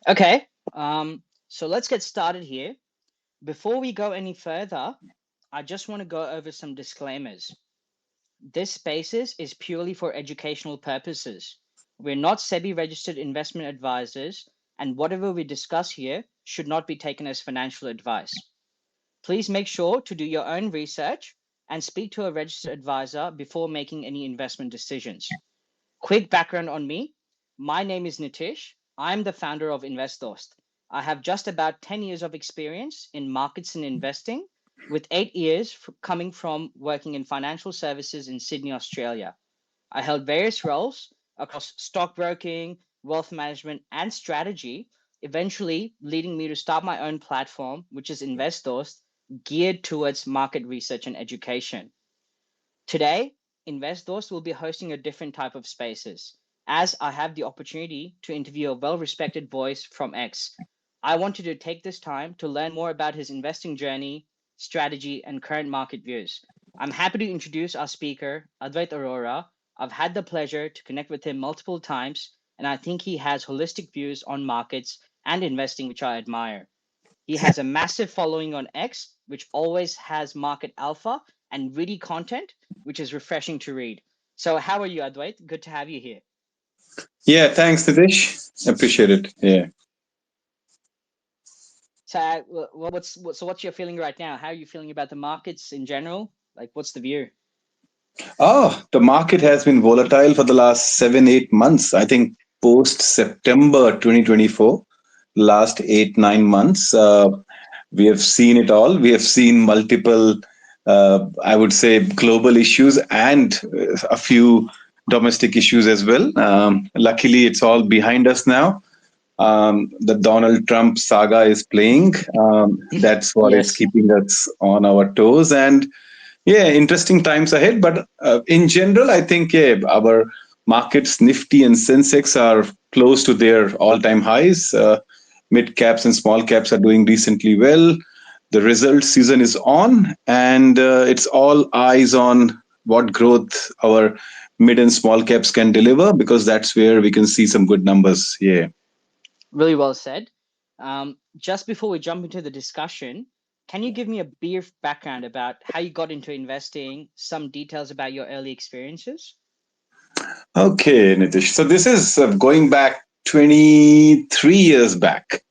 Okay, so let's get started here. Before we go any further, I just want to go over some disclaimers. This spaces is purely for educational purposes. We're not SEBI registered investment advisors, and whatever we discuss here should not be taken as financial advice. Please make sure to do your own research and speak to a registered advisor before making any investment decisions. Quick background on me. My name is Nitish. I'm the founder of InvestDost. I have just about 10 years of experience in markets and investing, with 8 years coming from working in financial services in Sydney, Australia. I held various roles across stockbroking, wealth management, and strategy, eventually leading me to start my own platform, which is InvestDost, geared towards market research and education. Today, InvestDost will be hosting a different type of spaces, as I have the opportunity to interview a well-respected voice from X. I wanted to take this time to learn more about his investing journey, strategy, and current market views. I'm happy to introduce our speaker, Advait Arora. I've had the pleasure to connect with him multiple times, and I think he has holistic views on markets and investing, which I admire. He has a massive following on X, which always has market alpha and witty content, which is refreshing to read. So how are you, Advait? Good to have you here. Yeah, thanks, Nitish. Appreciate it. Yeah. So what's your feeling right now? How are you feeling about the markets in general? Like, what's the view? Oh, the market has been volatile for the last 7, 8 months. I think post September 2024, last 8, 9 months, we have seen it all. We have seen multiple, I would say, global issues and a few domestic issues as well. Luckily, it's all behind us now. The Donald Trump saga is playing. That's what is Yes. keeping us on our toes. And yeah, interesting times ahead. But in general, I think our markets, Nifty and Sensex, are close to their all-time highs. Mid caps and small caps are doing decently well. The result season is on, and it's all eyes on what growth our mid and small caps can deliver, because that's where we can see some good numbers. Yeah. Really well said. Just before we jump into the discussion, can you give me a brief background about how you got into investing, some details about your early experiences? Okay, Nitish. So this is going back 23 years back.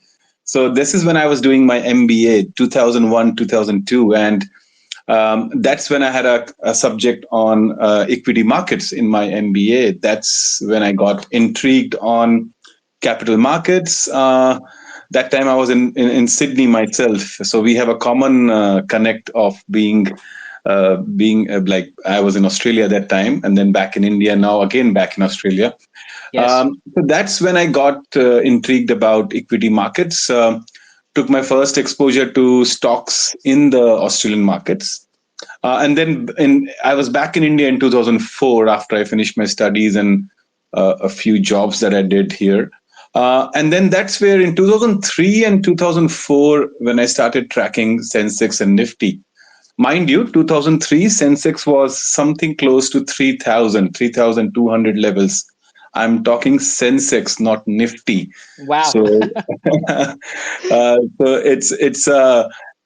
So this is when I was doing my MBA, 2001, 2002. And that's when I had a subject on equity markets in my MBA. That's when I got intrigued on capital markets. That time I was in Sydney myself. So we have a common connect of being like I was in Australia at that time, and then back in India, now again back in Australia. Yes. So that's when I got intrigued about equity markets. Took my first exposure to stocks in the Australian markets. And then I was back in India in 2004 after I finished my studies and a few jobs that I did here. And then that's where in 2003 and 2004, when I started tracking Sensex and Nifty. Mind you, 2003 Sensex was something close to 3,200 levels. I'm talking Sensex, not Nifty. Wow. So, so it's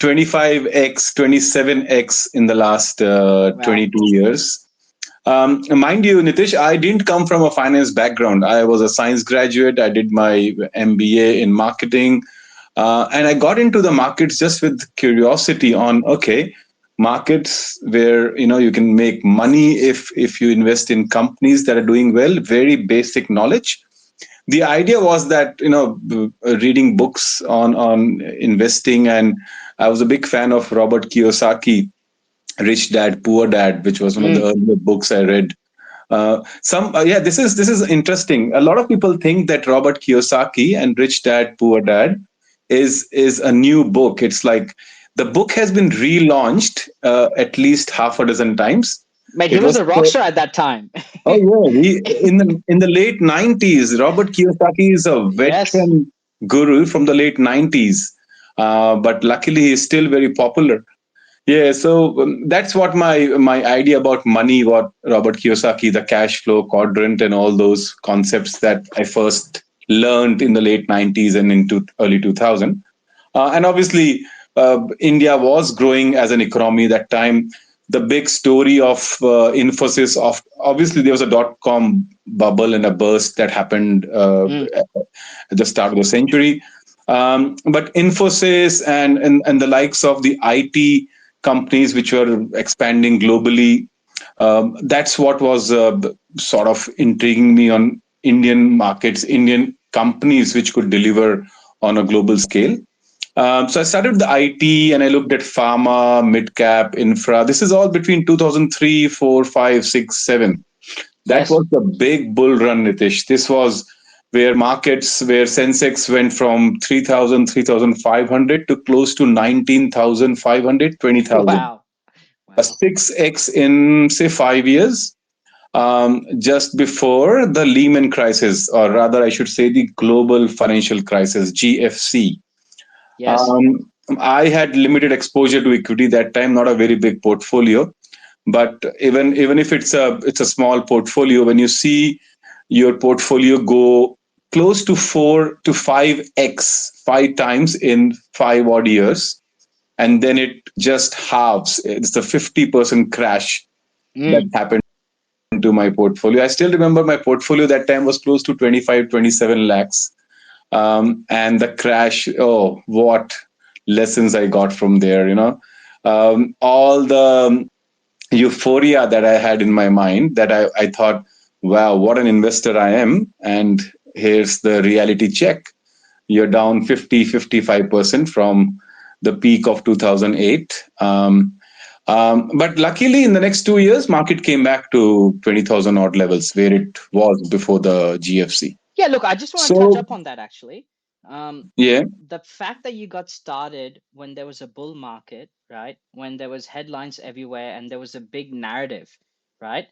25x, 27x in the last Wow. 22 years. Mind you, Nitish, I didn't come from a finance background. I was a science graduate. I did my MBA in marketing. And I got into the markets just with curiosity on, okay, markets where you can make money if you invest in companies that are doing well. Very basic knowledge. The idea was that reading books on investing, and I was a big fan of Robert Kiyosaki, Rich Dad Poor Dad, which was one of the earlier books I read. This is interesting. A lot of people think that Robert Kiyosaki and Rich Dad Poor Dad is a new book. It's like the book has been relaunched at least half a dozen times. Mate, he It was was a rock star at that time. oh yeah, in the late 90s, Robert Kiyosaki is a Yes. veteran guru from the late 90s, but luckily he's still very popular. Yeah, so that's what my idea about money, what Robert Kiyosaki, the cash flow quadrant, and all those concepts that I first learned in the late 90s and into early 2000. And obviously, India was growing as an economy that time. The big story of Infosys, of obviously there was a dot-com bubble and a burst that happened Mm, at the start of the century. But Infosys and the likes of the IT companies which were expanding globally, that's what was sort of intriguing me on Indian markets, Indian companies which could deliver on a global scale. So I started with the IT and I looked at pharma, mid cap, infra. This is all between 2003, 4, 5, 6, 7. That yes. was the big bull run, Nitish. This was where Sensex went from 3,000, 3,500 to close to 19,500, 20,000. Wow. A Wow. 6x in, say, 5 years, just before the Lehman crisis, or rather, I should say, the global financial crisis, GFC. Yes. Um, I had limited exposure to equity that time, not a very big portfolio. But even if it's a small portfolio, when you see your portfolio go close to 4 to 5x, 5 times in 5 odd years, and then it just halves. It's a 50% crash that Mm, happened to my portfolio. I still remember my portfolio that time was close to 25, 27 lakhs. And the crash, oh, what lessons I got from there, all the euphoria that I had in my mind, that I thought, wow, what an investor I am. And here's the reality check. You're down 55% from the peak of 2008. But luckily, in the next 2 years, market came back to 20,000 odd levels where it was before the GFC. yeah, look, I just want to touch So, up on that actually. Um, yeah. the fact that you got started when there was a bull market, right? When there was headlines everywhere and there was a big narrative, right?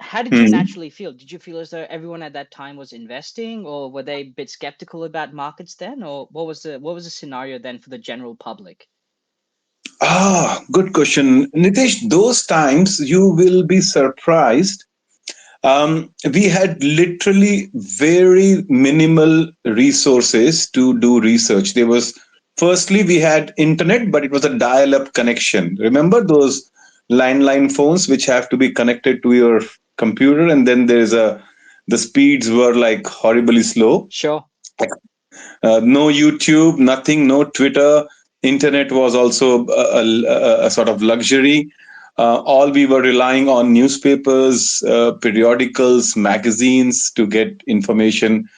How did you Hmm. naturally feel? Did you feel as though everyone at that time was investing, or were they a bit skeptical about markets then, or what was the scenario then for the general public? Good question. Nitish, those times you will be surprised. We had literally very minimal resources to do research. There was, firstly, we had internet, but it was a dial up connection. Remember those line phones which have to be connected to your computer, and then the speeds were like horribly slow. Sure. No YouTube, nothing, no Twitter. Internet was also a sort of luxury. All we were relying on newspapers, periodicals, magazines to get information.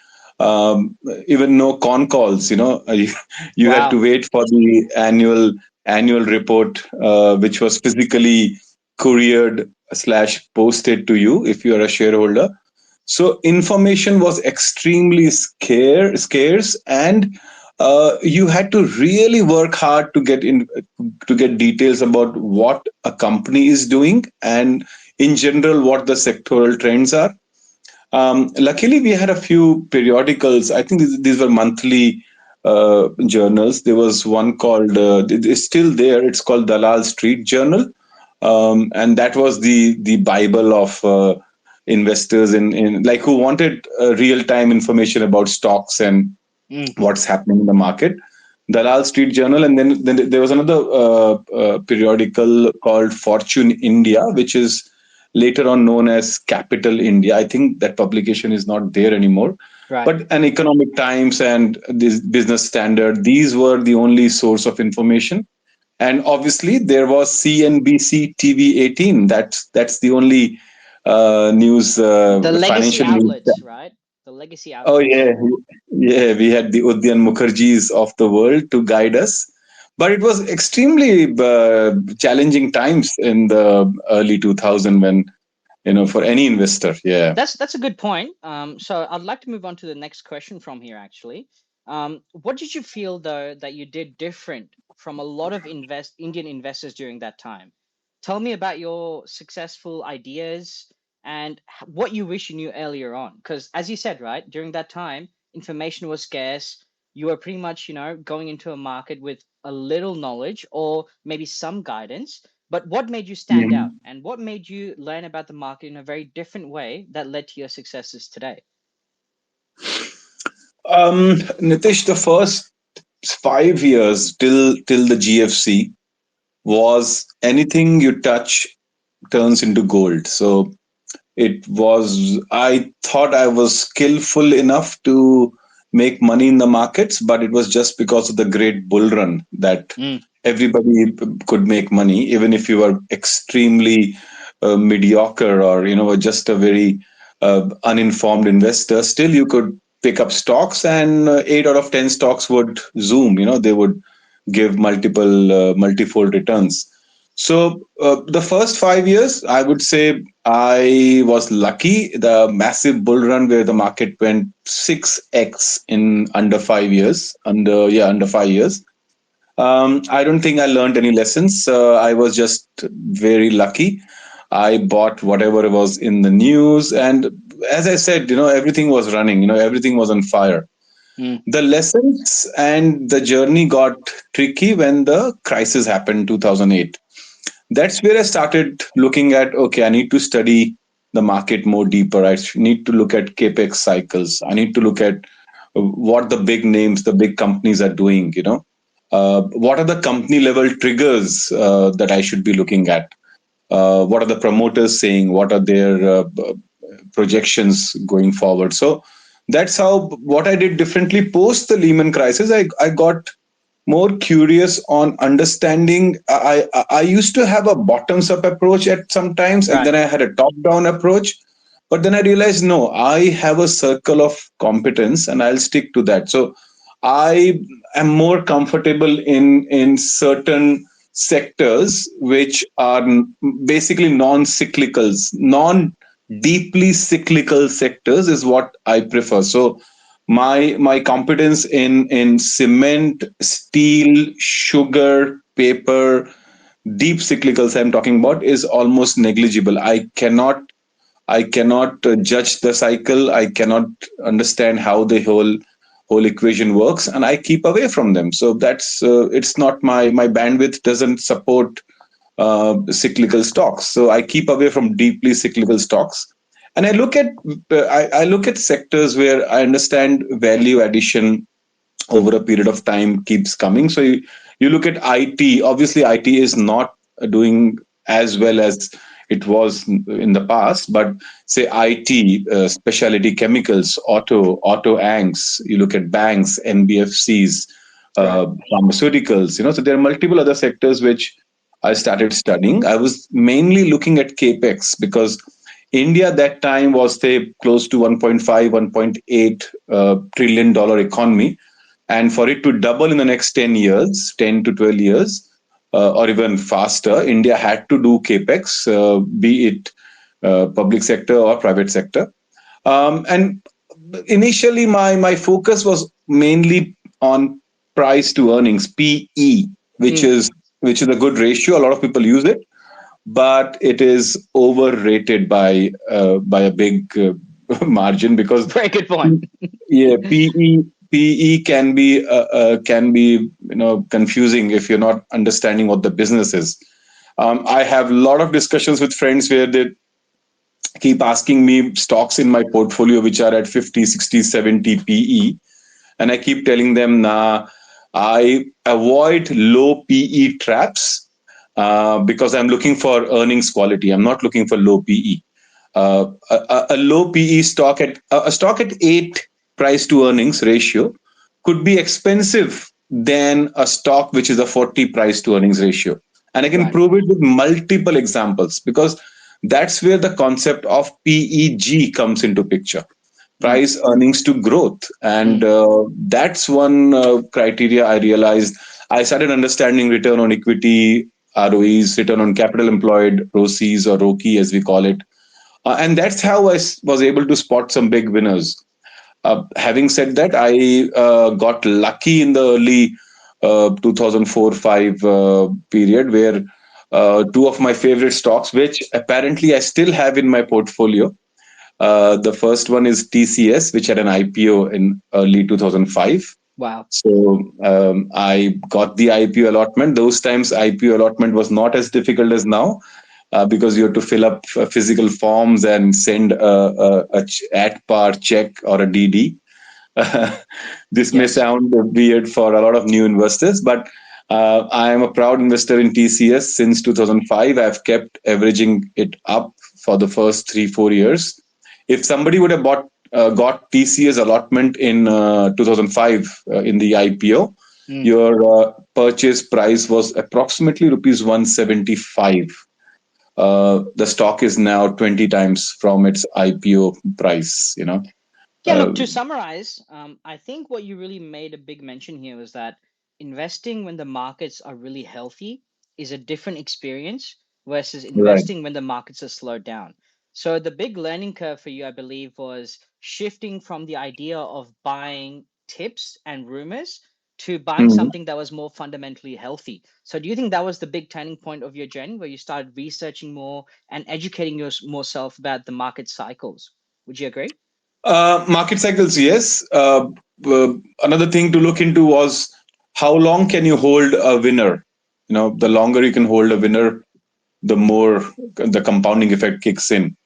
Even no con calls. You had to Wow. wait for the annual report, which was physically couriered slash posted to you if you are a shareholder. So information was extremely scarce, and you had to really work hard to get details about what a company is doing, and in general what the sectoral trends are. Luckily, we had a few periodicals. I think these were monthly journals. There was one called, it's still there. It's called Dalal Street Journal, and that was the Bible of investors in like who wanted real time information about stocks and Mm, what's happening in the market. Dalal Street Journal, and then there was another periodical called Fortune India, which is later on known as Capital India. I think that publication is not there anymore. right. But an Economic Times and this Business Standard, these were the only source of information. And obviously, there was CNBC TV 18. That's the only news, The legacy financial news. outlets, right? The legacy Oh outlets. yeah, yeah. We had the Udyan Mukherjees of the world to guide us, but it was extremely challenging times in the early 2000 when for any investor. Yeah. That's a good point. So I'd like to move on to the next question from here, actually. What did you feel though that you did different from a lot of Indian investors during that time? Tell me about your successful ideas and what you wish you knew earlier on. Because as you said, right, during that time, information was scarce. You were pretty much, going into a market with a little knowledge or maybe some guidance. But what made you stand out Mhm. and what made you learn about the market in a very different way that led to your successes today? Nitish, the first 5 years till the GFC was anything you touch turns into gold. So it was, I thought I was skillful enough to make money in the markets, but it was just because of the great bull run that Mm, everybody could make money, even if you were extremely mediocre or, just a very uninformed investor. Still, you could pick up stocks, and 8 out of 10 stocks would zoom. They would give multifold returns. So the first 5 years, I would say I was lucky. The massive bull run where the market went 6x in under 5 years, under 5 years. I don't think I learned any lessons. I was just very lucky. I bought whatever was in the news, and as I said, everything was running. Everything was on fire. mm, The lessons and the journey got tricky when the crisis happened, 2008. That's where I started looking at, okay, I need to study the market more deeper. I need to look at capex cycles. I need to look at what the big names, the big companies are doing. What are the company level triggers that I should be looking at? What are the promoters saying? What are their projections going forward? So that's how, what I did differently post the Lehman crisis. I got more curious on understanding. I used to have a bottoms up approach at sometimes, and right. then I had a top down approach. But then I realized, no, I have a circle of competence, and I'll stick to that. So I am more comfortable in certain sectors which are basically non cyclicals, non deeply cyclical sectors is what I prefer. So my competence in cement, steel, sugar, paper, deep cyclicals I'm talking about is almost negligible. I cannot judge the cycle. I cannot understand how the whole equation works, and I keep away from them. So that's it's not my bandwidth doesn't support cyclical stocks. So I keep away from deeply cyclical stocks. And I look at sectors where I understand value addition over a period of time keeps coming. So you look at IT. Obviously, IT is not doing as well as it was in the past, but say IT, specialty chemicals, auto anks. You look at banks, NBFCs, Right. pharmaceuticals. So there are multiple other sectors which I started studying. I was mainly looking at capex because India that time was say close to 1.5, 1.8 trillion dollar economy, and for it to double in the next 10 years, 10 to 12 years, or even faster, India had to do capex, be it public sector or private sector. And initially, my focus was mainly on price to earnings, PE, which Mm, is which is a good ratio. A lot of people use it, but it is overrated by a big margin because very good point. yeah, PE can be confusing if you're not understanding what the business is. I have a lot of discussions with friends where they keep asking me stocks in my portfolio which are at 50, 60, 70 PE, and I keep telling them, nah, I avoid low PE traps because I'm looking for earnings quality. I'm not looking for low PE. A low PE stock at a stock at 8 price to earnings ratio could be expensive than a stock which is a 40 price to earnings ratio. And I can Right. prove it with multiple examples because that's where the concept of PEG comes into picture, Mm, price earnings to growth. And mm, that's one criteria I realized. I started understanding return on equity, ROEs, return on capital employed, ROCEs or ROCE as we call it. And that's how was able to spot some big winners. Having said that, I got lucky in the early 2004-5 period where two of my favorite stocks, which apparently I still have in my portfolio. The first one is TCS, which had an IPO in early 2005. wow. So I got the IPO allotment. Those times, IPO allotment was not as difficult as now because you have to fill up physical forms and send at par check or a DD. This may Yes. sound weird for a lot of new investors, but I am a proud investor in TCS since 2005. I've kept averaging it up for the first 3 4 years. If somebody would have got TCS allotment in 2005 in the IPO, Mm. your purchase price was approximately rupees 175. The stock is now 20 times from its IPO price. Yeah, look, Uh, to summarize, I think what you really made a big mention here was that investing when the markets are really healthy is a different experience versus right. investing when the markets are slowed down. So the big learning curve for you, I believe, was shifting from the idea of buying tips and rumors to buying Mhm. something that was more fundamentally healthy. So do you think that was the big turning point of your journey where you started researching more and educating yourself about the market cycles? Would you agree? Market cycles, yes. Another thing to look into was how long can you hold a winner? The longer you can hold a winner, the more the compounding effect kicks in.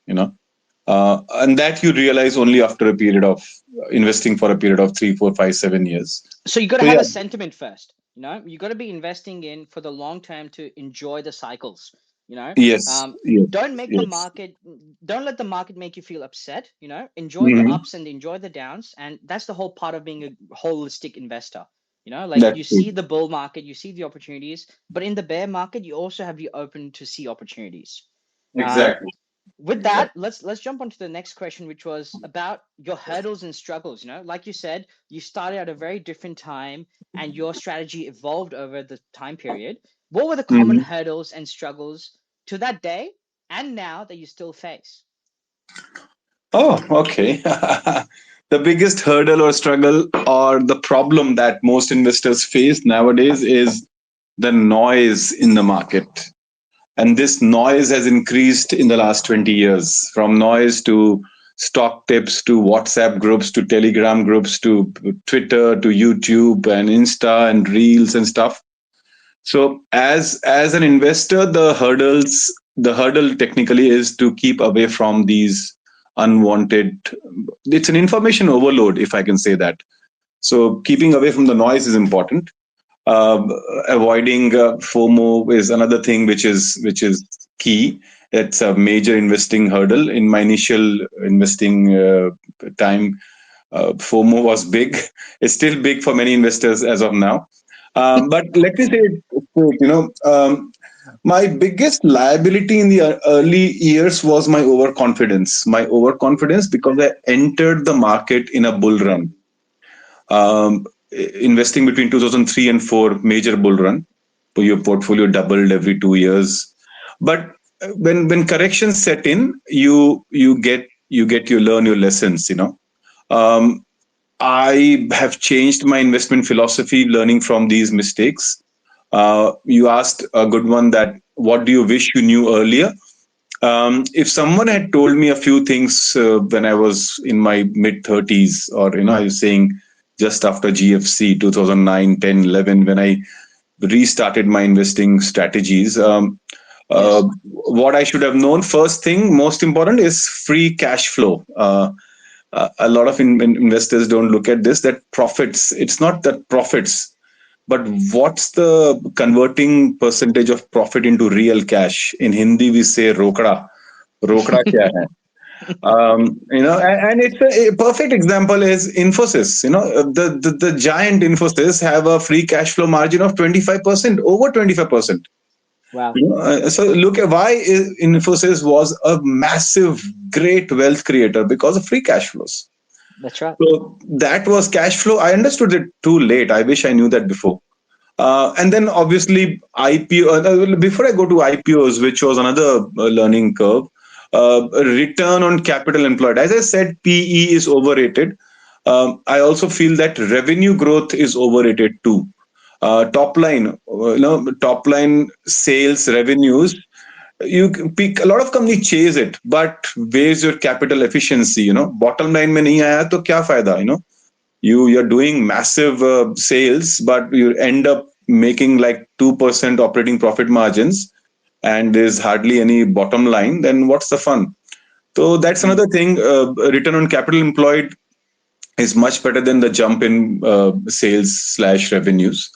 And that you realize only after a period of investing for a period of 3 4 5 7 years. So you got to So have a yeah, sentiment first. You got to be investing in for the long term to enjoy the cycles. you know yes, um, yes, don't make the yes. market don't let the market make you feel upset. Enjoy the Hmm. ups and enjoy the downs, and that's the whole part of being a holistic investor. Like, That's you true. see the bull market, you see the opportunities, but in the bear market you also have to be open to see opportunities. um, Exactly. with that, Exactly. let's jump onto the next question, which was about your hurdles and struggles. Like you said, you started at a very different time and your strategy evolved over the time period. What were the common Mhm. hurdles and struggles to that day and now that you still face? Oh, okay. The biggest hurdle or struggle or the problem that most investors face nowadays is the noise in the market. And this noise has increased in the last 20 years, from noise to stock tips to WhatsApp groups to Telegram groups to Twitter to YouTube and Insta and Reels and stuff. So as an investor, the hurdle technically is to keep away from these unwanted. It's an information overload, if I can say that. So keeping away from the noise is important. Uh, Avoiding FOMO is another thing which is key. It's a major investing hurdle. In my initial investing time, FOMO was big. It's still big for many investors as of now. But let me say it straight, my biggest liability in the early years was my overconfidence. My overconfidence because I entered the market in a bull run. Investing between 2003 and 4, major bull run. So your portfolio doubled every 2 years. But when corrections set in, you learn your lessons. Um, I have changed my investment philosophy learning from these mistakes. You asked a good one, that what do you wish you knew earlier? If someone had told me a few things when I was in my mid 30s, or I was saying just after GFC 2009, 10, 11, when I restarted my investing strategies, Yes. what I should have known, first thing, most important, is free cash flow. A lot of investors don't look at this, that profits, it's not that profits, but what's the converting percentage of profit into real cash? In Hindi we say rokda. Rokda kya hai? And it's a perfect example is Infosys. The giant Infosys have a free cash flow margin of 25%, over 25%. Wow. So look at why Infosys was a massive, great wealth creator, because of free cash flows. That's right. So that was cash flow. I understood it too late. I wish I knew that before. And then obviously IPO. Before I go to IPOs, which was another learning curve, return on capital employed. As I said, PE is overrated. I also feel that revenue growth is overrated too. Top line, top line sales revenues. You pick a lot of companies chase it, but where's your capital efficiency? Bottom line में नहीं आया तो क्या फायदा? You're doing massive sales, but you end up making like 2% operating profit margins, and there's hardly any bottom line. Then what's the fun? So that's Mm. another thing. Return on capital employed is much better than the jump in sales slash revenues.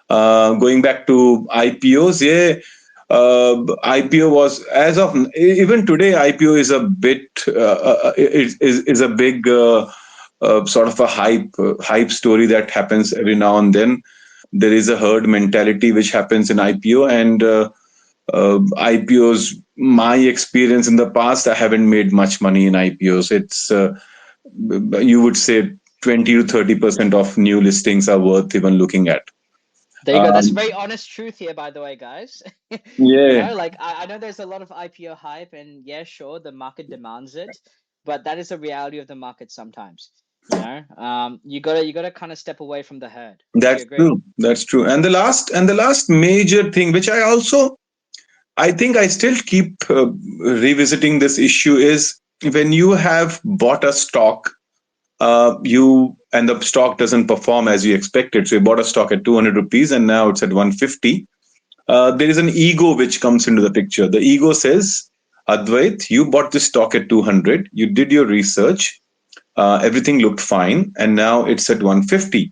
Going back to IPOs, yeah, IPO was, as of even today, IPO is a bit is a big sort of a hype story that happens every now and then. There is a herd mentality which happens in IPO, and IPOs. My experience in the past, I haven't made much money in IPOs. It's you would say 20 to 30% of new listings are worth even looking at. There you go. That's Um, very honest truth here, by the way, guys. yeah, Like I know there's a lot of IPO hype, and yeah, sure, the market demands it, but that is the reality of the market sometimes. You gotta kind of step away from the herd. Would you that's agree? true. That's true. And the last major thing, which I think I still keep revisiting this issue, is when you have bought a stock, you and the stock doesn't perform as you expected. So you bought a stock at 200 rupees and now it's at 150. There is an ego which comes into the picture. The ego says, Advait, you bought this stock at 200, you did your research, everything looked fine, and now it's at 150.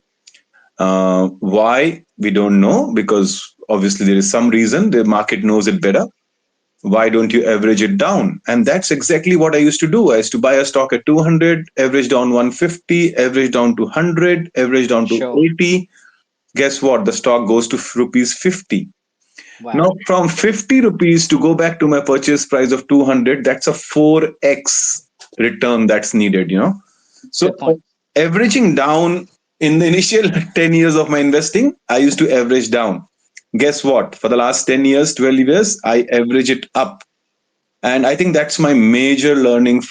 Why? We don't know, because obviously there is some reason. The market knows it better. Why don't you average it down? And that's exactly what I used to do. I used to buy a stock at 200, average down 150, average down to 100, average down to Sure. 80. Guess what? The stock goes to rupees 50. Wow. Now, from 50 rupees to go back to my purchase price of 200, that's a 4x return that's needed. So, Good point. averaging down in the initial 10 years of my investing, I used to average down. Guess what? For the last 10 years, 12 years, I average it up. And I think that's my major learning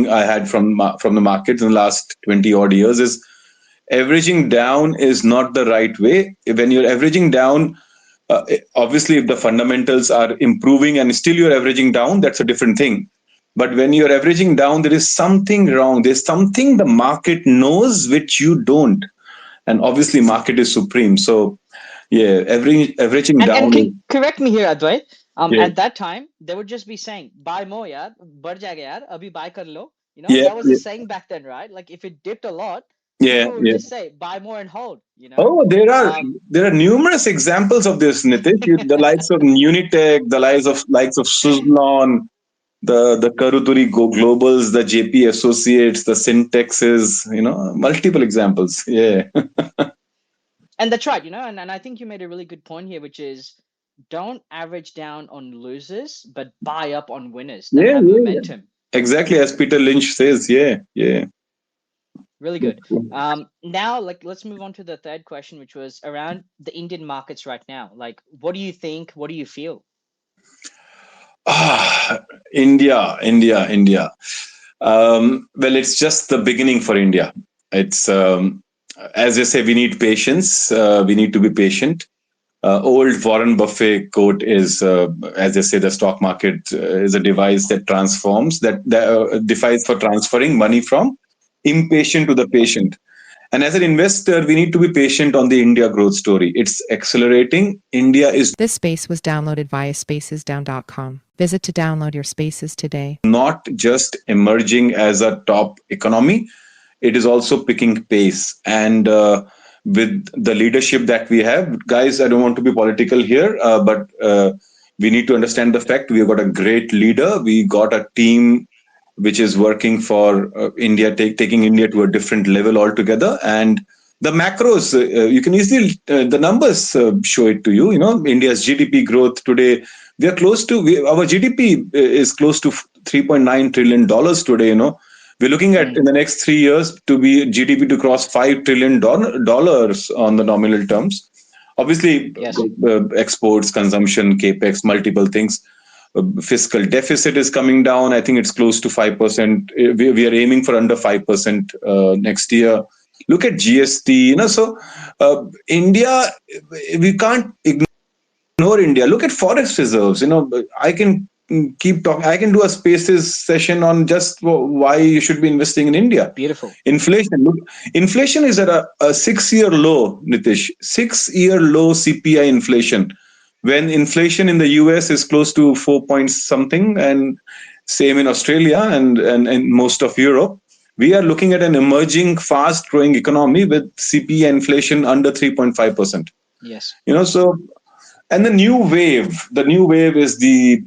I had from the markets in the last 20 odd years is averaging down is not the right way. When you're averaging down, obviously, if the fundamentals are improving and still you're averaging down, that's a different thing. But when you're averaging down, there is something wrong. There's something the market knows which you don't. And obviously, market is supreme. So, yeah, averaging And down is, correct me here, Advait. yeah, At that time, they would just be saying, "Buy more, yaar, बढ़ जाएगा यार, अभी buy कर लो." yeah, That was the yeah, saying back then, right? Like if it dipped a lot, yeah, people would yeah. just say, "Buy more and hold." Oh, Um, there are numerous examples of this, Nitish. The likes of Unitech, the likes of Suzlon, the Karuturi Globals, the JP Associates, the Syntexes, multiple examples. Yeah. and that's right, and I think you made a really good point here, which is don't average down on losers, but buy up on winners that Yeah, have yeah, yeah. momentum. Exactly as Peter Lynch says. Yeah, yeah. Really good. Now, like, let's move on to the third question, which was around the Indian markets right now. Like, what do you think? What do you feel? Ah, India, India, India. Well, it's just the beginning for India. It's as I say, we need patience. We need to be patient. Old Warren Buffett quote is, as I say, the stock market is a device that transforms, that device for transferring money from impatient to the patient. And as an investor, we need to be patient on the India growth story. It's accelerating. India is This space was downloaded via spacesdown.com. Visit to download your spaces today. not just emerging as a top economy, it is also picking pace. And with the leadership that we have, guys, I don't want to be political here, but we need to understand the fact we've got a great leader. We got a team which is working for India, taking India to a different level altogether. And the macros, you can easily, the numbers show it to you. India's GDP growth today, our GDP is close to $3.9 trillion today. We're looking at in Mm, the next 3 years to be GDP to cross $5 trillion on the nominal terms. Obviously, yes. exports, consumption, capex, multiple things. Fiscal deficit is coming down. I think it's close to 5%. We are aiming for under 5% next year. Look at GST. So India, we can't ignore India. Look at forex reserves. I can keep talking. I can do a spaces session on just why you should be investing in India. Beautiful. Inflation. Look, inflation is at a 6-year low, Nitish. 6-year low CPI inflation. When inflation in the US is close to 4 point something, and same in Australia and most of Europe. We are looking at an emerging, fast-growing economy with CPI inflation under 3.5%. Yes. So, and the new wave is the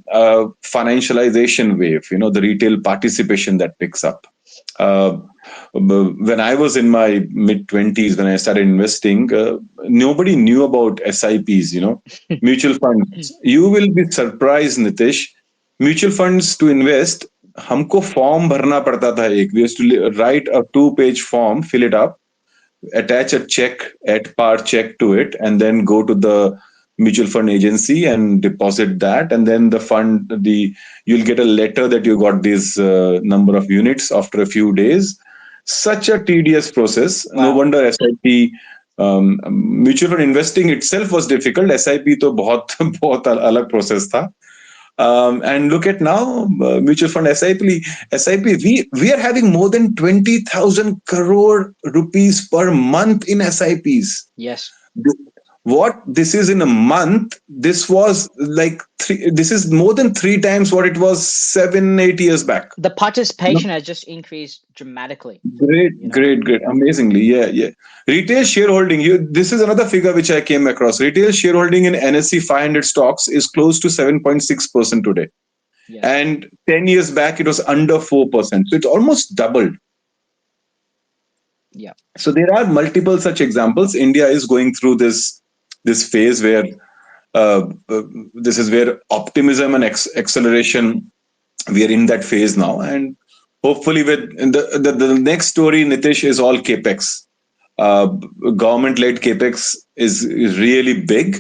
financialization wave, the retail participation that picks up. Uh, when I was in my mid 20s, when I started investing, nobody knew about SIPs, mutual funds. You will be surprised, Nitish. Mutual funds to invest, हमको form भरना पड़ता था एक. We used to write a 2-page form, fill it up, attach a check at par check to it, and then go to the mutual fund agency and deposit that, and then you'll get a letter that you got this number of units after a few days. Such a tedious process. Wow. No wonder SIP, mutual fund investing itself was difficult. SIP तो बहुत बहुत अलग process था. And look at now, mutual fund SIP. We are having more than 20,000 crore rupees per month in SIPs. Yes. What this is in a month, this was like this is more than 3 times what it was 7-8 years back. The participation has just increased dramatically. Great, amazingly. Yeah. Retail shareholding, this is another figure which I came across. Retail shareholding in NSE 500 stocks is close to 7.6% today. Yes. And 10 years back, it was under 4%. So it's almost doubled. Yeah. So there are multiple such examples. India is going through this phase where this is where optimism and acceleration, we are in that phase now. And hopefully with the next story, Nitish, is all capex. Government-led capex is really big.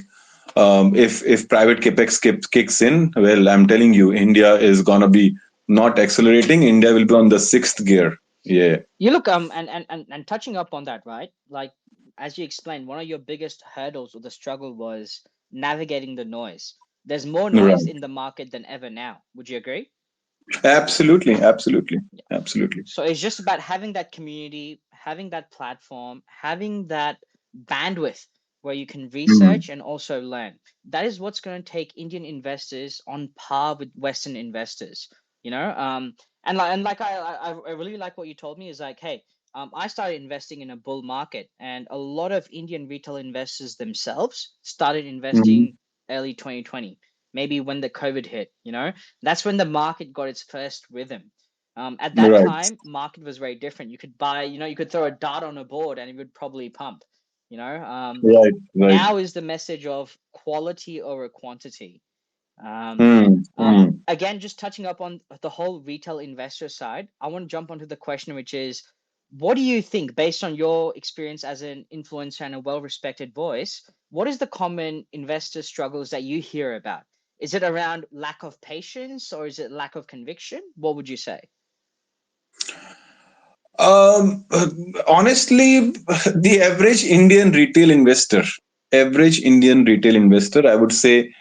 If private capex kicks in, well, I'm telling you, India is gonna be not accelerating. India will be on the 6th gear. Yeah. You look and touching up on that, right? Like, as you explained, one of your biggest hurdles or the struggle was navigating the noise. There's more noise in the market than ever now. Would you agree? Absolutely. So it's just about having that community, having that platform, having that bandwidth where you can research and also learn. That is what's going to take Indian investors on par with Western investors. And I really like what you told me is like, hey, I started investing in a bull market, and a lot of Indian retail investors themselves started investing early 2020, maybe when the COVID hit. That's when the market got its first rhythm. At that time, market was very different. You could buy, you could throw a dart on a board and it would probably pump. Right. Now is the message of quality over quantity. Again, just touching up on the whole retail investor side, I want to jump onto the question, which is, what do you think, based on your experience as an influencer and a well-respected voice, what is the common investor struggles that you hear about? Is it around lack of patience, or is it lack of conviction? What would you say? Honestly, the average Indian retail investor, I would say,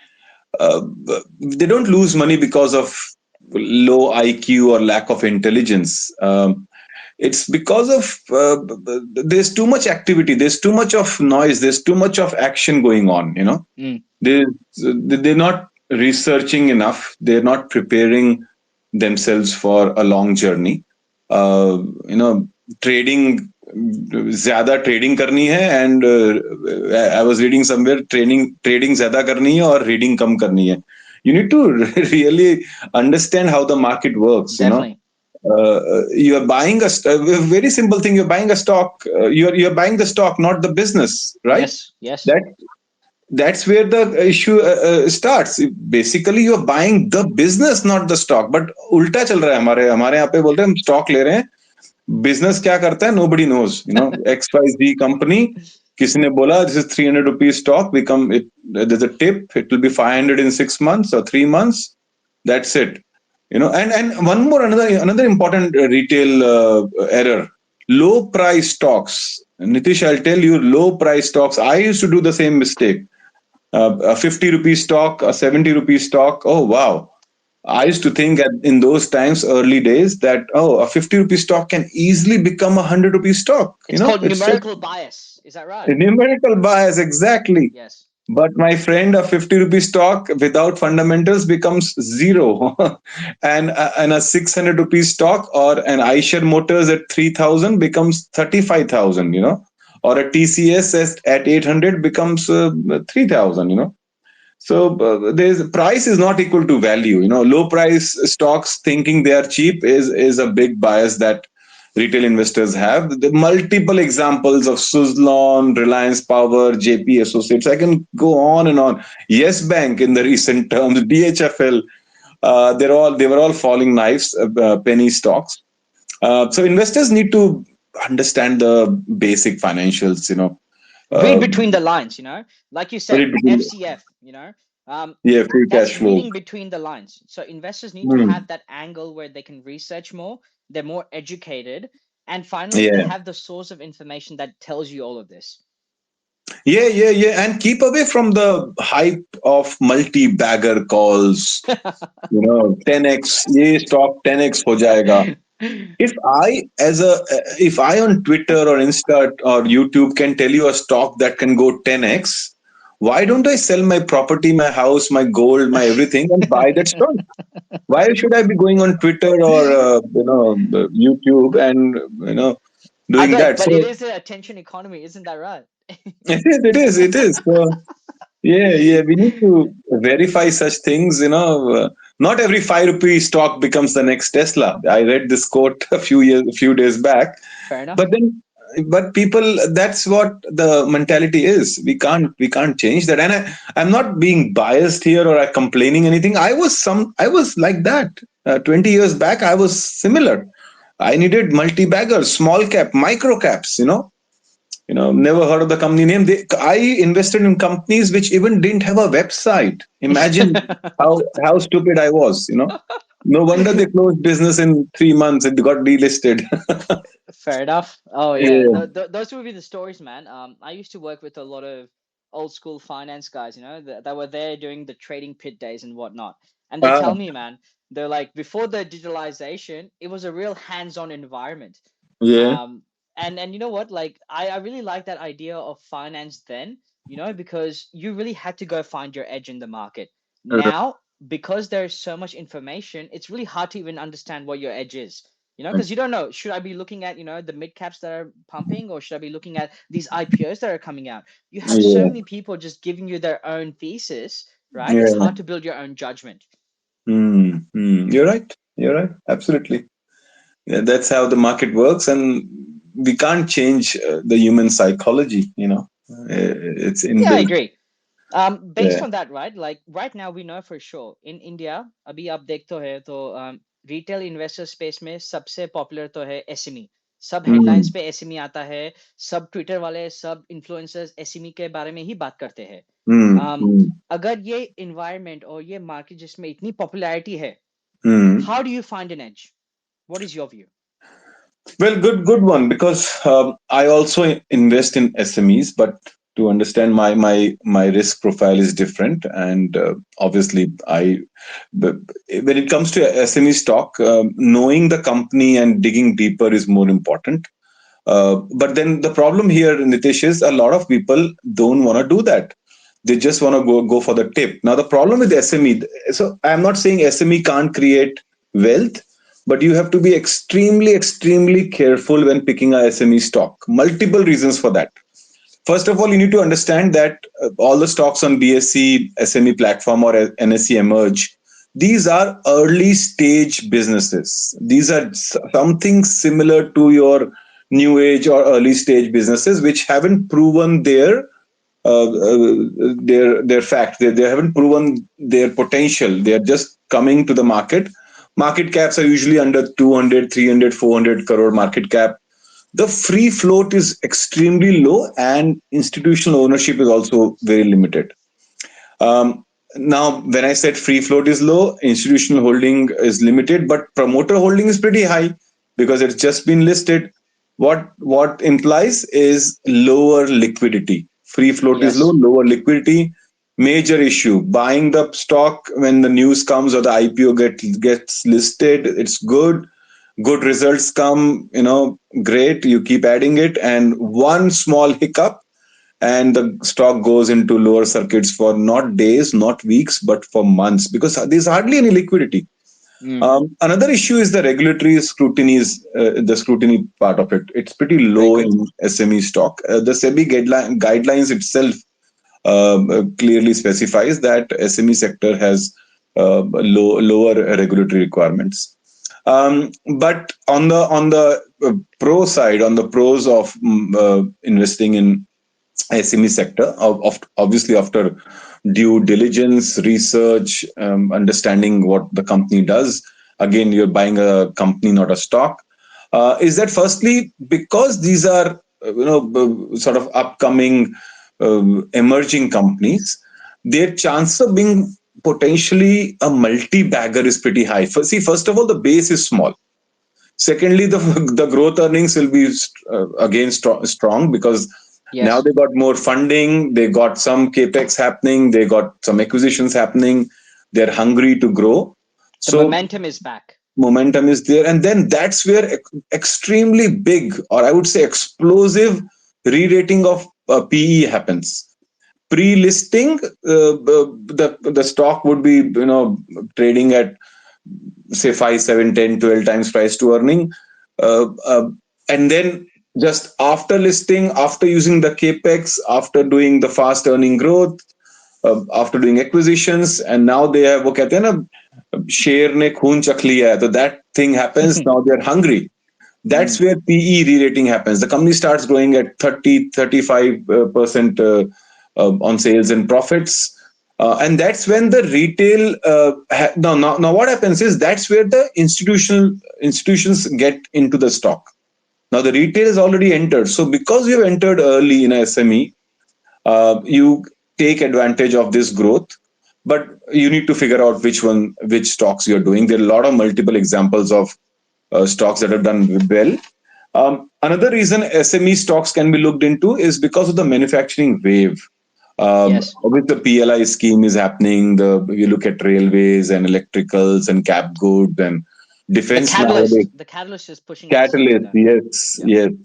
they don't lose money because of low IQ or lack of intelligence. It's because of there's too much activity, there's too much of noise, there's too much of action going on. They're not researching enough, they're not preparing themselves for a long journey. Trading, ज़्यादा trading करनी है, and I was reading somewhere, trading ज़्यादा करनी है और reading कम करनी है. You need to really understand how the market works. Definitely. You are buying a very simple thing. You're buying a stock. You're buying the stock, not the business, right? Yes. That's where the issue starts. Basically, you're buying the business, not the stock. But उल्टा चल रहा है हमारे यहाँ पे बोलते हैं हम stock ले रहे हैं. Business क्या करता है? Nobody knows. XYZ company. किसी ने बोला this is 300 rupees stock. There's a tip. It will be 500 in 6 months or 3 months. That's it. And another important retail error: low price stocks. Nitish, I'll tell you, low price stocks. I used to do the same mistake. A 50 rupee stock, a 70 rupee stock. Oh wow! I used to think in those times, early days, that a 50 rupee stock can easily become a 100 rupee stock. It's called numerical bias. Is that right? Numerical bias, exactly. Yes. But my friend, a 50 rupee stock without fundamentals becomes zero. And a 600 rupee stock or an Eicher Motors at 3,000 becomes 35,000, or a TCS at 800 becomes 3,000, So there's price is not equal to value. Low price stocks thinking they are cheap is a big bias that retail investors have. The multiple examples of Suzlon, Reliance Power, JP Associates. I can go on and on. Yes Bank in the recent terms, DHFL. They were all falling knives, penny stocks. So investors need to understand the basic financials. Read Uh, between the lines, like you said, Read between, FCF, um, yeah, free that's cash flow. reading between the lines. So investors need to Hmm. have that angle where they can research more, they're more educated, and finally they Yeah. have the source of information that tells you all of this. Yeah. And keep away from the hype of multi-bagger calls. 10x, ये stock 10x हो जाएगा. If I, if I on Twitter or Insta or YouTube can tell you a stock that can go 10x, why don't I sell my property, my house, my gold, my everything and buy that stock? Why should I be going on Twitter or YouTube and doing Adarsh, that? but it So is an attention economy, isn't that right? it is. So, yeah. We need to verify such things. Not every 5 rupee stock becomes the next Tesla. I read this quote a few days back. Fair enough. But then, but people, that's what the mentality is. We can't change that. And I'm not being biased here or complaining anything. I was like that. 20 years back, I was similar. I needed multi-baggers, small cap, micro caps. Never heard of the company name. I invested in companies which even didn't have a website. Imagine how stupid I was. No wonder they closed business in 3 months. It got delisted. Fair enough. Oh yeah, Yeah. those would be the stories, man. I used to work with a lot of old school finance guys, that were there during the trading pit days and whatnot. And they tell Ah, me, man, they're like, before the digitalization, it was a real hands-on environment. yeah. Um, and you know what? Like, I really like that idea of finance then, because you really had to go find your edge in the market. Now, because there's so much information, it's really hard to even understand what your edge is. Because you don't know, should I be looking at, the mid caps that are pumping, or should I be looking at these IPOs that are coming out? You have so Yeah. many people just giving you their own thesis, right? It's Yeah. hard to build your own judgment. You're right. You're right. Absolutely. Yeah, that's how the market works, and we can't change the human psychology. It's Yeah, I inbuilt. agree. Based Yeah. on that, right? Like right now, we know for sure in India, अभी आप देख तो है तो retail investor space में सबसे popular तो है SME. सब headlines Mm, पे SME आता है, सब Twitter वाले, सब influencers SME के बारे में ही बात करते हैं. mm, mm, अगर ये environment और ये market जिसमें इतनी popularity है, mm. how do you find an edge? What is your view? Well, good one, because I also invest in SMEs, but to understand my risk profile is different, and obviously when it comes to SME stock, knowing the company and digging deeper is more important. But then the problem here, Nitish, is a lot of people don't want to do that. They just want to go for the tip. Now the problem with SME, so I'm not saying SME can't create wealth, but you have to be extremely careful when picking a SME stock. Multiple reasons for that. First of all, you need to understand that all the stocks on BSE, SME platform, or NSE Emerge, these are early stage businesses. These are something similar to your new age or early stage businesses which haven't proven their fact. They haven't proven their potential. They are just coming to the market. Market caps are usually under 200, 300, 400 crore market cap. The free float is extremely low, and institutional ownership is also very limited. Um, Now, when I said free float is low, institutional holding is limited, but promoter holding is pretty high because it's just been listed. What implies is lower liquidity. Free float is low, Yes. lower liquidity. Major issue. Buying the stock when the news comes or the IPO gets listed, it's good results come, great, you keep adding it, and one small hiccup, and the stock goes into lower circuits for not days, not weeks, but for months, because there's hardly any liquidity. Another issue is the regulatory scrutiny, the scrutiny part of it. It's pretty low in SME stock. The SEBI guidelines itself clearly specifies that SME sector has lower regulatory requirements. But on the pro side, on the pros of investing in SME sector, obviously after due diligence, research, understanding what the company does. Again, you're buying a company, not a stock. Is that firstly because these are sort of upcoming emerging companies, their chance of being potentially a multi-bagger is pretty high. First of all, the base is small. Secondly, the growth earnings will be again strong because now they got more funding, they got some capex happening, they got some acquisitions happening. They're hungry to grow. The momentum is back. Momentum is there, and then that's where extremely big, or I would say explosive, re-rating of PE happens. Pre-listing, the stock would be trading at say 5, 7, 10, 12 times price to earning, and then just after listing, after using the capex, after doing the fast earning growth, after doing acquisitions, and now they have वो कहते हैं ना शेर ने खून चख लिया है, so that thing happens. Now they're hungry. That's where PE re-rating happens. The company starts growing at 30, 35% on sales and profits. And that's when the retail now what happens is that's where the institutions get into the stock. Now the retail is already entered. So because you have entered early in a SME, you take advantage of this growth, but you need to figure out which stocks you're doing. There are a lot of multiple examples of stocks that have done well. Another reason SME stocks can be looked into is because of the manufacturing wave. With the PLI scheme is happening, you look at railways and electricals and cap goods and defense. The catalyst is pushing. Yes,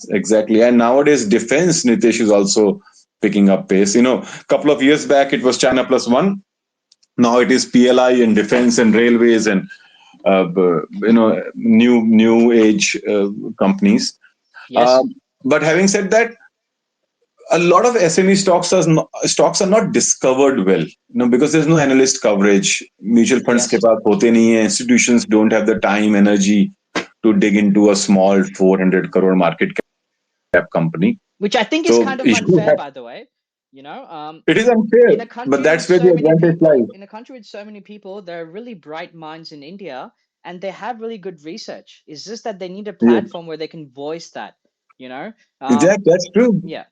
exactly. And nowadays defense, Nitish, is also picking up pace. A couple of years back it was China plus one. Now it is PLI and defense and railways and new age companies. But having said that, a lot of SME stocks are not discovered well, because there's no analyst coverage. Mutual funds के पास होते नहीं है. Institutions don't have the time, energy to dig into a small 400 crore market cap company. Which I think is kind of unfair, by the way. It is unfair, but that's where the advantage lies. In a country with so many people, there are really bright minds in India, and they have really good research. It's just that they need a platform where they can voice that. Exactly, that's true. Yeah.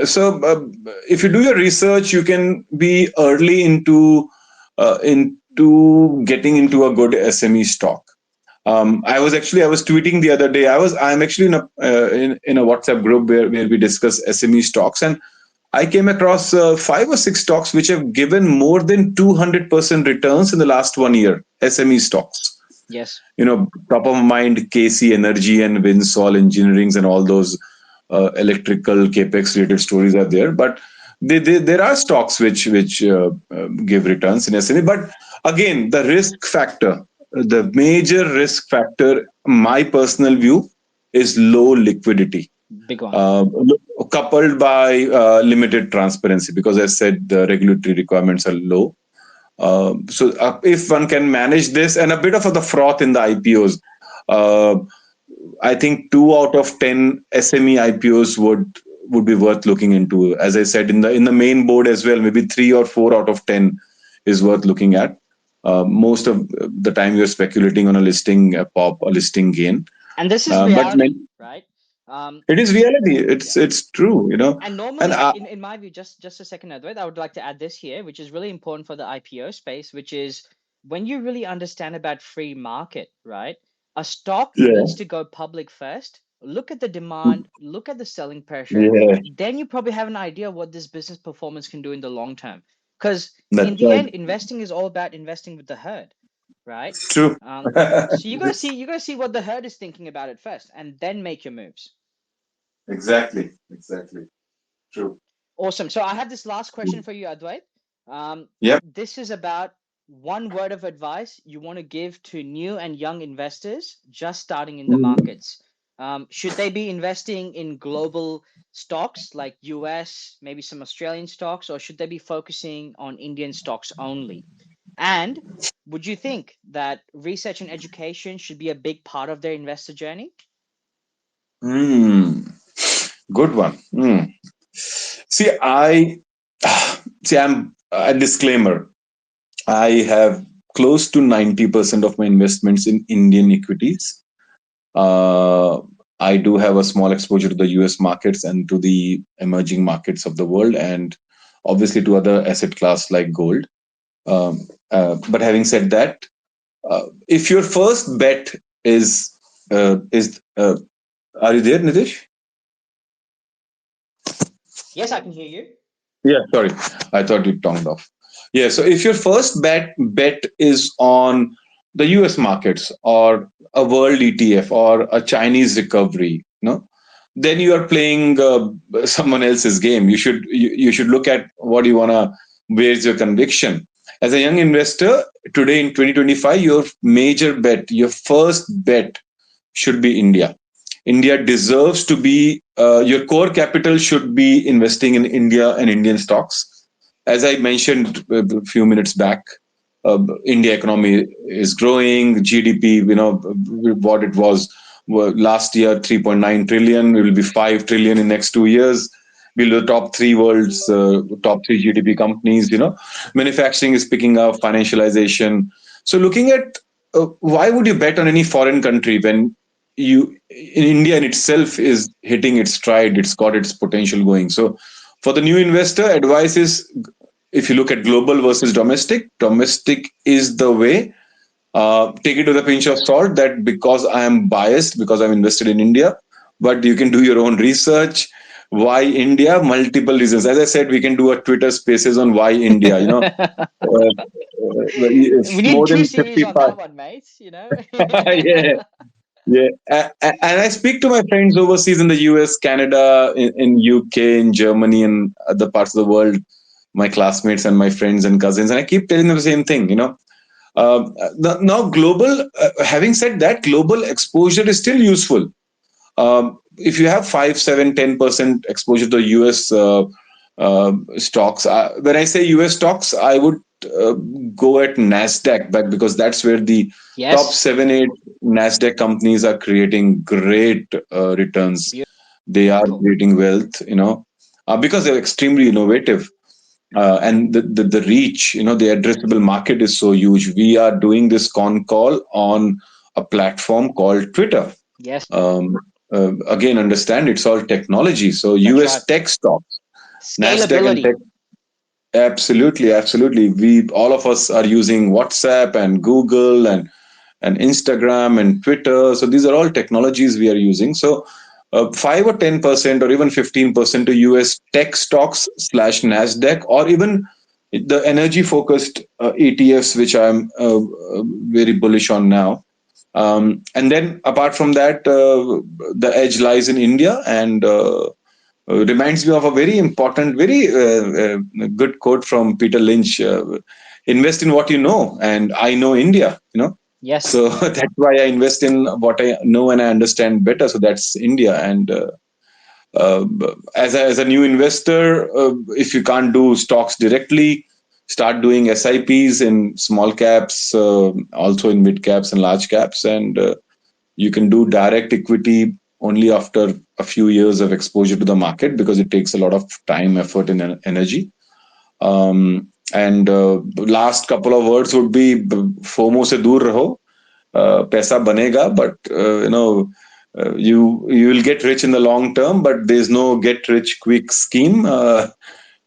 So if you do your research, you can be early into getting into a good SME stock. I was tweeting the other day. I'm actually in a WhatsApp group where we discuss SME stocks, and I came across 5 or 6 stocks which have given more than 200% returns in the last 1 year. SME stocks. Yes. Top of mind, KC Energy and Winsol Engineerings and all those electrical capex related stories are there. But there are stocks which give returns in SME. But again, the risk factor. The major risk factor, my personal view, is low liquidity. Big one. Coupled by limited transparency, because as I said, the regulatory requirements are low. So if one can manage this and a bit of the froth in the IPOs, I think 2 out of 10 SME IPOs would be worth looking into. As I said, in the main board as well, maybe 3 or 4 out of 10 is worth looking at. Most of the time you're speculating on a listing pop, a listing gain. And this is reality, right? It is reality. It's true, And normally, in my view, just a second, Advait, I would like to add this here, which is really important for the IPO space, which is when you really understand about free market, right? A stock needs to go public first. Look at the demand, look at the selling pressure. Then you probably have an idea what this business performance can do in the long term. Because in the end, investing is all about investing with the herd, right? True. So you gotta see what the herd is thinking about it first, and then make your moves. Exactly. True. Awesome. So I have this last question for you, Advait. Yep. This is about one word of advice you want to give to new and young investors just starting in the markets. Should they be investing in global stocks like US, maybe some Australian stocks, or should they be focusing on Indian stocks only? And would you think that research and education should be a big part of their investor journey? Mm. Good one. See, I'm a disclaimer. I have close to 90% of my investments in Indian equities. Uh, I do have a small exposure to the US markets and to the emerging markets of the world, and obviously to other asset class like gold. But having said that, if your first bet is, are you there, Nitish? Yes, I can hear you. Yeah, sorry, I thought you tongued off. Yeah, so if your first bet is on the US markets or a world ETF or a Chinese recovery, then you are playing someone else's game. You should look at what you wanna. Where's your conviction? As a young investor today in 2025, your major bet, your first bet should be India. India deserves to be, your core capital should be investing in India and Indian stocks. As I mentioned a few minutes back, India economy is growing. GDP, what it was last year, 3.9 trillion. It will be 5 trillion in next 2 years. We'll be the top three GDP companies. Manufacturing is picking up, financialization. So looking at why would you bet on any foreign country when you in India in itself is hitting its stride, it's got its potential going. So for the new investor, advice is if you look at global versus domestic is the way. Take it with a pinch of salt that because I am biased, because I'm invested in India, but you can do your own research. Why India? Multiple reasons. As I said, we can do a Twitter spaces on why India. We need More two than series on 55. that one, mates. Yeah. Yeah, and I speak to my friends overseas in the US, Canada, in UK, in Germany, and other parts of the world. My classmates and my friends and cousins, and I keep telling them the same thing. Now global. Having said that, global exposure is still useful. If you have 5, 7, 10% exposure to US stocks, when I say US stocks, I would uh, go at Nasdaq, but because that's where the top Yes. 7, 8 Nasdaq companies are creating great returns. They are Beautiful. creating wealth, because they're extremely innovative. And the reach, the addressable market is so huge. We are doing this con call on a platform called Twitter. Yes, Um, Again, understand it's all technology. So that's right. US tech stocks, Nasdaq and tech. Scalability. Absolutely. We all of us are using WhatsApp and Google and Instagram and Twitter. So these are all technologies we are using. So 5 or 10% or even 15% to US tech stocks slash Nasdaq, or even the energy focused ETFs, which I'm very bullish on now. And then apart from that, the edge lies in India, and reminds me of a very important, very good quote from Peter Lynch. Invest in what you know, and I know India. Yes. So that's why I invest in what I know and I understand better. So that's India. And uh, as a new investor, if you can't do stocks directly, start doing SIPs in small caps, also in mid caps and large caps, and you can do direct equity only after a few years of exposure to the market because it takes a lot of time, effort, and energy. And last couple of words would be FOMO se dur raho. Paisa banega, but you will get rich in the long term, but there's no get rich quick scheme.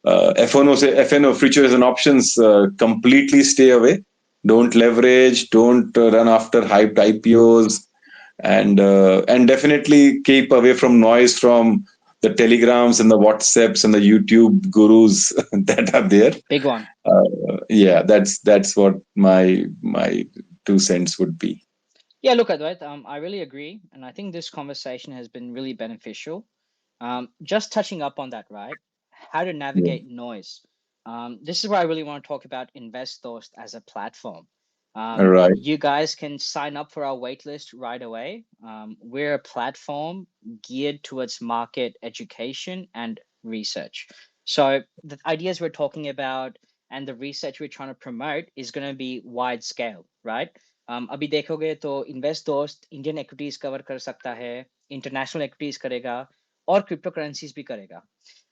FNO, futures and options, completely stay away. Don't leverage. Don't run after hyped IPOs, and definitely keep away from noise from the telegrams and the WhatsApps and the YouTube gurus that are there. Big one. Yeah, that's what my 2 cents would be. Yeah, look, Advait, I really agree. And I think this conversation has been really beneficial. Just touching up on that, right? How to Yeah. navigate noise. This is where I really want to talk about InvestDost as a platform. All right. You guys can sign up for our waitlist right away. We're a platform geared towards market education and research. So the ideas we're talking about and the research we're trying to promote is going to be wide scale, right? अभी देखोगे तो invest दोस्त Indian equities cover कर सकता है, international equities करेगा और crypto currencies भी करेगा,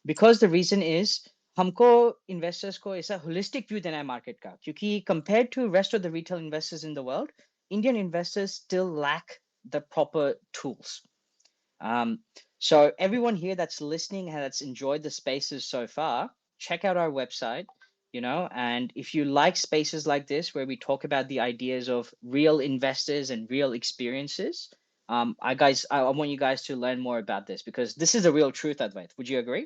बिकॉज द रीजन इज हमको इन्वेस्टर्स को ऐसा होलिस्टिक व्यू देना है मार्केट का, क्योंकि compare to rest of the retail investors in the world, Indian investors still lack the proper tools. So everyone here that's listening and that's enjoyed the spaces so far, check out our website, and if you like spaces like this where we talk about the ideas of real investors and real experiences, I want you guys to learn more about this, because this is the real truth, Advait. Would you agree?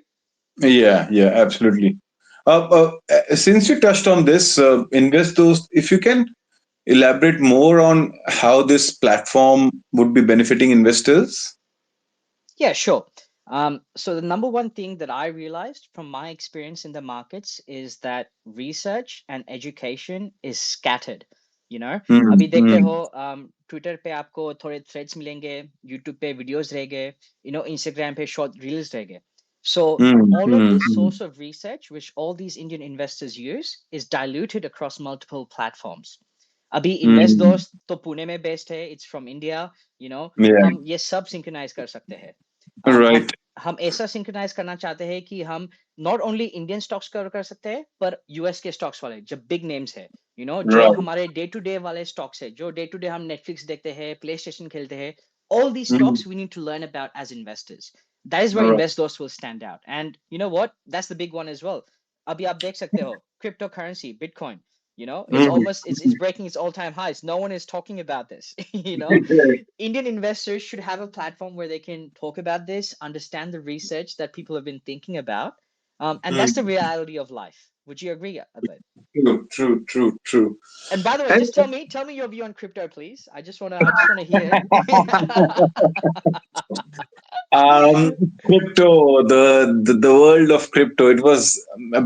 Yeah, yeah, absolutely. Since you touched on this, investors, if you can elaborate more on how this platform would be benefiting investors. Yeah, sure. So the number one thing that I realized from my experience in the markets is that research and education is scattered. अभी देखते हो Twitter पे आपको थोड़े threads मिलेंगे, YouTube पे videos रहेंगे, Instagram पे शॉर्ट रील्स रहेंगे. So all of this source of research, which all these Indian investors use, is diluted across multiple platforms. अभी इन्वेस्ट दोस्त तो पुणे में बेस्ड है, इट्स फ्रॉम इंडिया. Yeah, हम ये सब सिंक्रोनाइज कर सकते हैं. right. हम ऐसा सिंक्रोनाइज करना चाहते हैं कि हम not only Indian stocks cover कर सकते हैं, पर यूएस के स्टॉक्स वाले जो बिग नेम्स है, जो Right. हमारे डे टू डे वाले स्टॉक्स है, जो डे टू डे हम नेटफ्लिक्स देखते हैं, प्ले स्टेशन खेलते हैं, all these stocks we need to learn about as investors. That is where Right. investors will stand out. And you know what? That's the big one as well. अभी आप देख सकते हो, cryptocurrency, Bitcoin, it's breaking its all-time highs. No one is talking about this. Indian investors should have a platform where they can talk about this, understand the research that people have been thinking about, and that's the reality of life. Would you agree, Advait? True. And by the way, And just tell me your view on crypto, please. I just wanna hear. crypto, the world of crypto, it was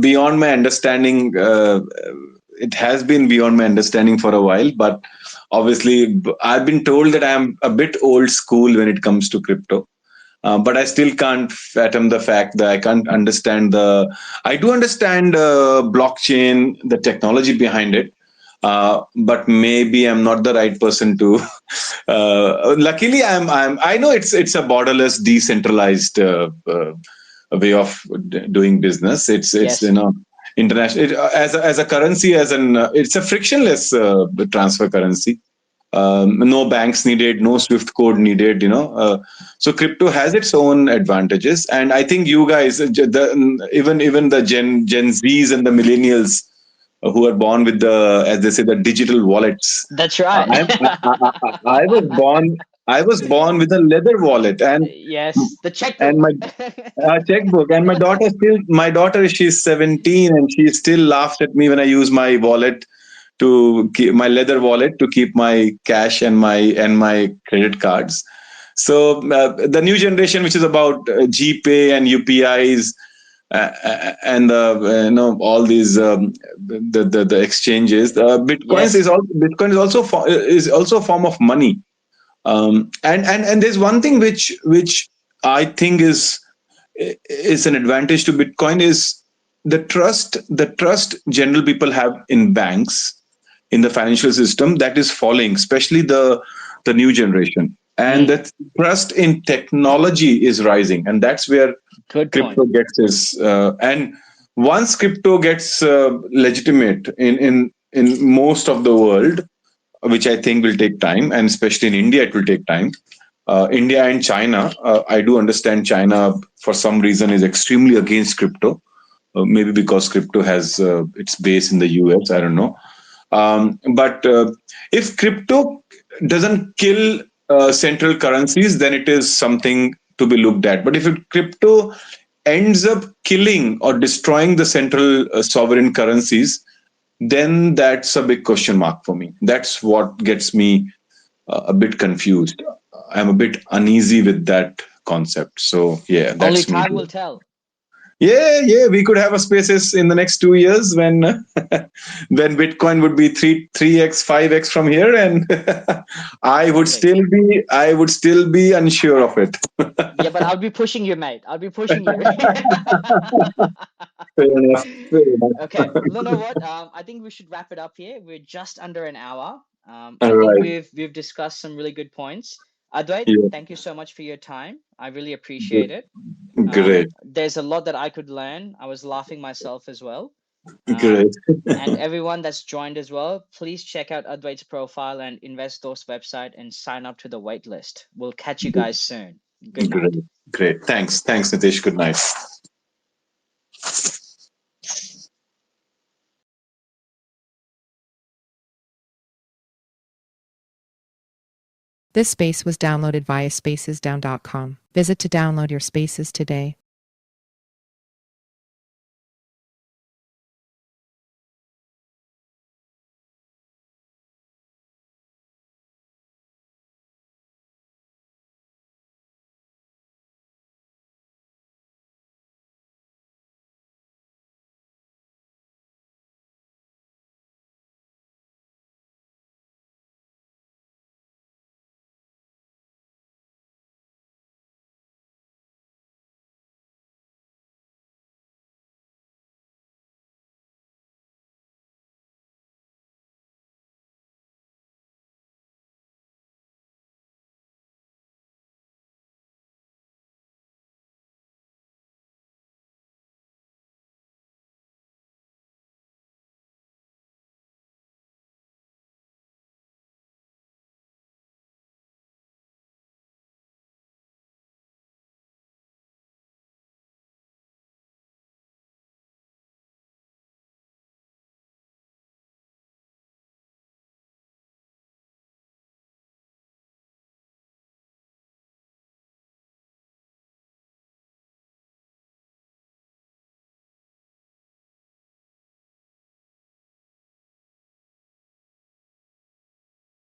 beyond my understanding. It has been beyond my understanding for a while, but obviously, I've been told that I'm a bit old school when it comes to crypto. But I still can't fathom the fact that I can't understand I do understand blockchain, the technology behind it, but maybe I'm not the right person to. Luckily, I know it's a borderless, decentralized way of doing business. It's Yes. international as a currency, it's a frictionless transfer currency. No banks needed, no Swift code needed. So crypto has its own advantages, and I think you guys, even the Gen Zs and the millennials who are born with as they say, the digital wallets. That's right. I was born. I was born with a leather wallet yes, the checkbook. and my checkbook. And my daughter, she's 17, and she still laughs at me when I use my wallet to keep my leather wallet to keep my cash and my credit cards. So the new generation, which is about GPay and UPIs, and all these the exchanges, Yes. Bitcoin is also a form of money. And there's one thing which I think is an advantage to Bitcoin is the trust general people have in banks, in the financial system, that is falling, especially the new generation. And that trust in technology is rising, and that's where Good crypto point. gets its. And once crypto gets legitimate in most of the world, which I think will take time, and especially in India, it will take time. India and China, I do understand China for some reason is extremely against crypto. Maybe because crypto has its base in the US, I don't know. But if crypto doesn't kill central currencies, then it is something to be looked at. But if crypto ends up killing or destroying the central sovereign currencies, then that's a big question mark for me. That's what gets me a bit confused. I'm a bit uneasy with that concept. So yeah, Only that's me. time will tell. Yeah, we could have a spaces in the next 2 years when when Bitcoin would be 3x, 5x from here, and Lovely. I would still be unsure of it. Yeah, but I'll be pushing you, mate. I'll be pushing you. Fair enough. Fair enough. Okay, you know what? I think we should wrap it up here. We're just under an hour. I All think right. we've discussed some really good points. Advait, Yeah. thank you so much for your time. I really appreciate it. Great. There's a lot that I could learn. I was laughing myself as well. Great. And everyone that's joined as well, please check out Advait's profile and Investor's website and sign up to the wait list. We'll catch you guys soon. Good night. Great. Thanks, Nitish. Good night. This space was downloaded via spacesdown.com. Visit to download your spaces today.